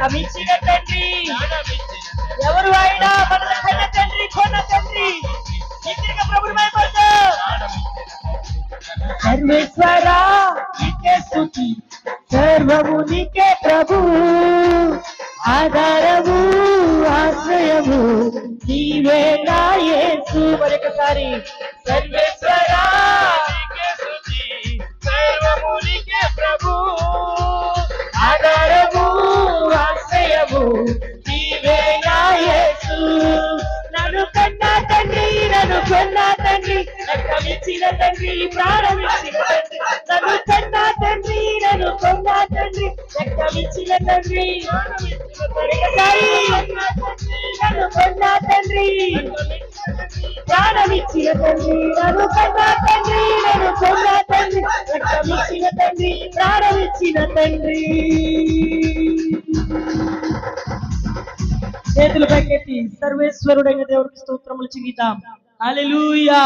రక్షమిచ్చిన తండ్రి. ఎవరు ఆయన? మన కన్న తండ్రి, కొన్న తండ్రి. ఇంటికి ప్రభుని భయపడతా. సర్వేశ్వరా నీకే స్తుతి, సర్వము నీకే ప్రభు, ఆధారము ఆశ్రయము నీవే నా యేసు. మరొకసారి సర్వేశ్వరా నీకే స్తుతి, సర్వము నీకే ప్రభు, ఆధారము ఆశ్రయము నీవే నా యేసు. నన్ను కన్నా తండ్రి, నన్ను కొన్నా తండ్రి, రక్తమిచ్చిన తండ్రి, ప్రాణమిచ్చిన తండ్రి. నన్ను కన్నా తండ్రి, నన్ను కొన్నా తండ్రి, రక్తమిచ్చిన తండ్రి. ఒకసారి నన్ను కొన్నా తండ్రి, ప్రాణమిచ్చిన తండ్రి. నన్ను కన్నా తండ్రి, నన్ను కొన్నా తండ్రి, రక్తమిచ్చిన తండ్రి, ప్రాణమిచ్చిన తండ్రి. చేతులు పైకెత్తి సర్వేశ్వరుడైన దేవుడికి స్తోత్రములు చెల్లిద్దాం. హల్లెలూయా.